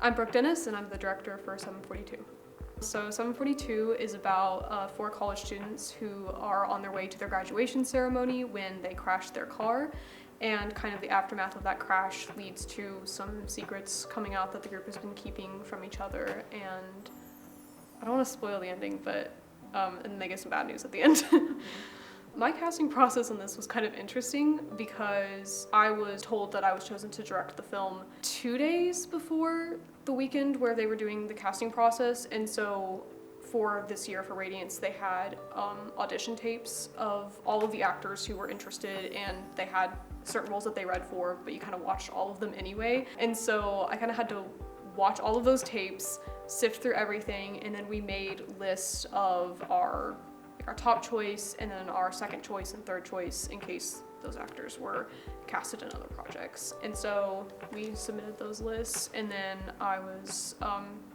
I'm Brooke Dennis, and I'm the director for 742. So 742 is about 4 college students who are on their way to their graduation ceremony when they crash their car, and kind of the aftermath of that crash leads to some secrets coming out that the group has been keeping from each other, and I don't want to spoil the ending, but and they get some bad news at the end. My casting process on this was kind of interesting because I was told that I was chosen to direct the film 2 days before the weekend where they were doing the casting process, and so for this year for Radiance they had audition tapes of all of the actors who were interested, and they had certain roles that they read for, but you kind of watched all of them anyway, and so I kind of had to watch all of those tapes, sift through everything, and then we made lists of our top choice and then our second choice and third choice in case those actors were casted in other projects. And so we submitted those lists, and then I was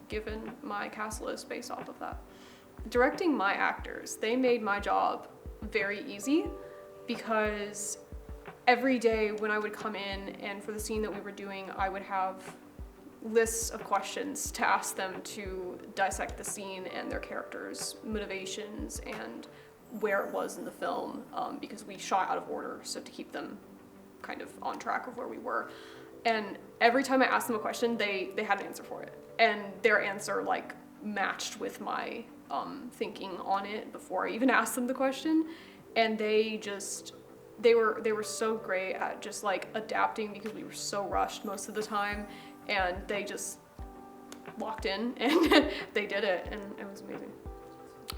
given my cast list based off of that. Directing my actors, they made my job very easy because every day when I would come in and for the scene that we were doing, I would have lists of questions to ask them to dissect the scene and their characters' motivations and where it was in the film, because we shot out of order, so to keep them kind of on track of where we were. And every time I asked them a question, they had an answer for it, and their answer like matched with my thinking on it before I even asked them the question. And they were so great at just like adapting because we were so rushed most of the time, and they just locked in and they did it, and it was amazing.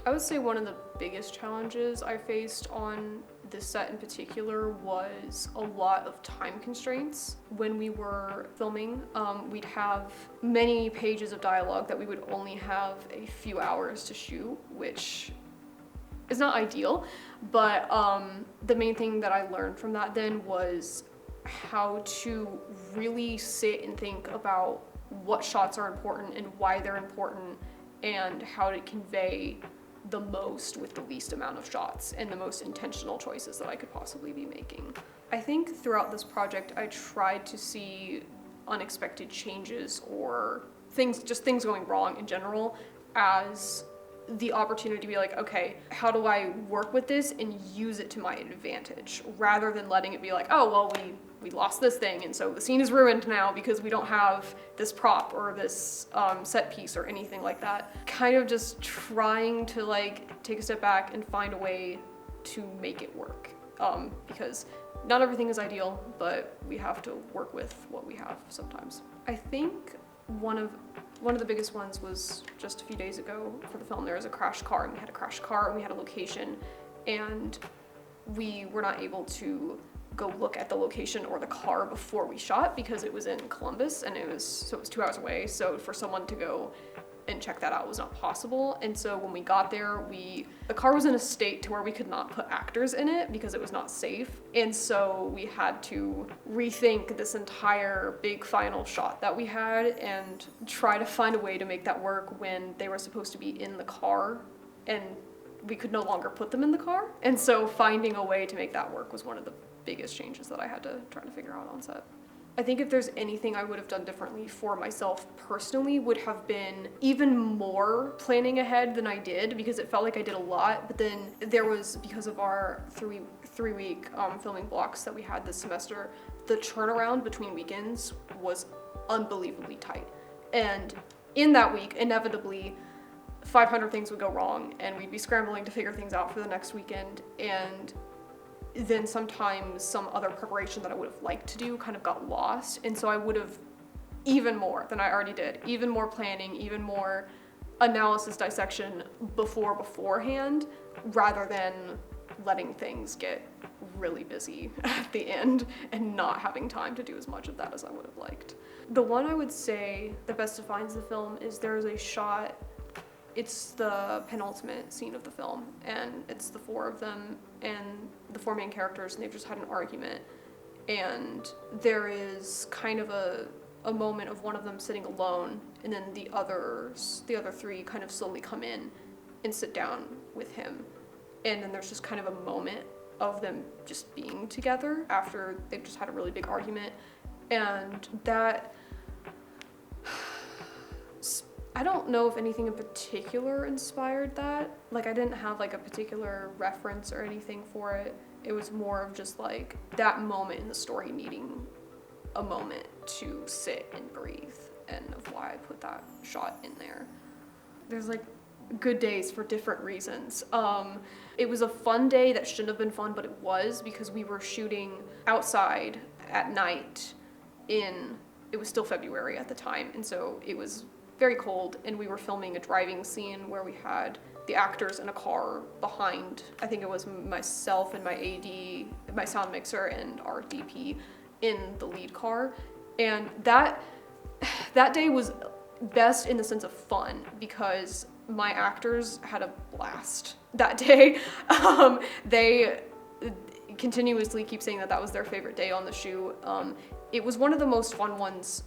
I would say one of the biggest challenges I faced on this set in particular was a lot of time constraints. When we were filming, we'd have many pages of dialogue that we would only have a few hours to shoot, which is not ideal, but the main thing that I learned from that then was how to really sit and think about what shots are important and why they're important, and how to convey the most with the least amount of shots and the most intentional choices that I could possibly be making. I think throughout this project I tried to see unexpected changes or things going wrong in general as the opportunity to be like, okay, how do I work with this and use it to my advantage, rather than letting it be like, oh, well, we lost this thing, and so the scene is ruined now because we don't have this prop or this set piece or anything like that. Kind of just trying to like take a step back and find a way to make it work, because not everything is ideal, but we have to work with what we have sometimes. I think one of the biggest ones was just a few days ago for the film. There was a crashed car, and we had a crashed car, and we had a location, and we were not able to go look at the location or the car before we shot because it was in Columbus, and it was 2 hours away, so for someone to go and check that out was not possible. And so when we got there, the car was in a state to where we could not put actors in it because it was not safe, and so we had to rethink this entire big final shot that we had and try to find a way to make that work when they were supposed to be in the car and we could no longer put them in the car. And so finding a way to make that work was one of the biggest changes that I had to try to figure out on set. I think if there's anything I would have done differently for myself personally would have been even more planning ahead than I did, because it felt like I did a lot, but then there was, because of our three-week filming blocks that we had this semester, the turnaround between weekends was unbelievably tight. And in that week, inevitably, 500 things would go wrong, and we'd be scrambling to figure things out for the next weekend, and then sometimes some other preparation that I would have liked to do kind of got lost, and so I would have, even more than I already did, even more planning, even more analysis, dissection beforehand, rather than letting things get really busy at the end and not having time to do as much of that as I would have liked. The one I would say that best defines the film is there's a shot, it's the penultimate scene of the film, and it's the 4 of them and the 4 main characters, and they've just had an argument, and there is kind of a moment of one of them sitting alone, and then the other 3 kind of slowly come in and sit down with him, and then there's just kind of a moment of them just being together after they've just had a really big argument, and that I don't know if anything in particular inspired that. Like, I didn't have like a particular reference or anything for it. It was more of just like that moment in the story needing a moment to sit and breathe, and of why I put that shot in there. There's like good days for different reasons. It was a fun day that shouldn't have been fun, but it was, because we were shooting outside at night it was still February at the time, and so it was very cold, and we were filming a driving scene where we had the actors in a car behind, I think it was myself and my AD, my sound mixer, and our DP in the lead car. And that day was best in the sense of fun, because my actors had a blast that day. They continuously keep saying that was their favorite day on the shoot. It was one of the most fun ones,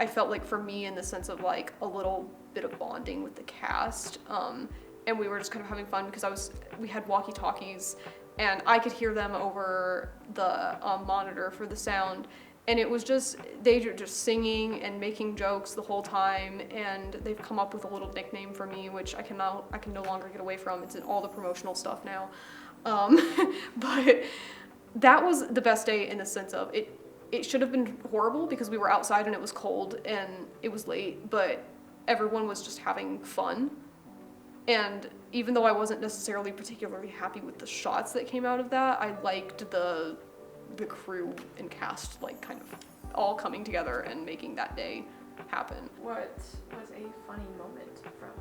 I felt like, for me, in the sense of like a little bit of bonding with the cast. And we were just kind of having fun because we had walkie-talkies, and I could hear them over the monitor for the sound. And it was just, they were just singing and making jokes the whole time, and they've come up with a little nickname for me, which I can no longer get away from. It's in all the promotional stuff now. But that was the best day in the sense of it should have been horrible because we were outside and it was cold and it was late, but everyone was just having fun. And even though I wasn't necessarily particularly happy with the shots that came out of that, I liked the crew and cast like kind of all coming together and making that day happen. What was a funny moment from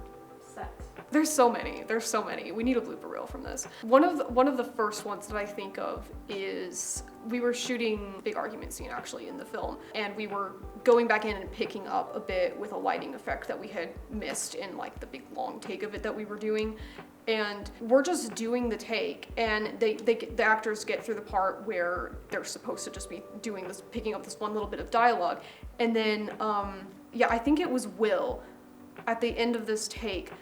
set? There's so many. We need a blooper reel from this. One of the first ones that I think of is we were shooting a big argument scene actually in the film, and we were going back in and picking up a bit with a lighting effect that we had missed in like the big long take of it that we were doing. And we're just doing the take, and the actors get through the part where they're supposed to just be doing this, picking up this one little bit of dialogue. And then, I think it was Will, at the end of this take,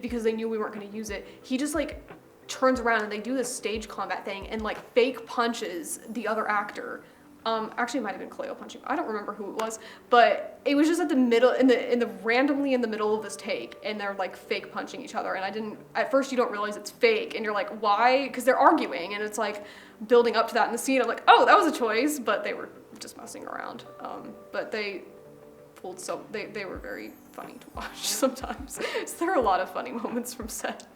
because they knew we weren't gonna use it, he just like turns around and they do this stage combat thing and like fake punches the other actor. Actually it might have been Cleo punching, I don't remember who it was, but it was just at the middle, randomly in the middle of this take, and they're like fake punching each other, and at first you don't realize it's fake, and you're like, why? Because they're arguing, and it's like building up to that in the scene. I'm like, oh, that was a choice, but they were just messing around. But they were very funny to watch sometimes. So there are a lot of funny moments from set.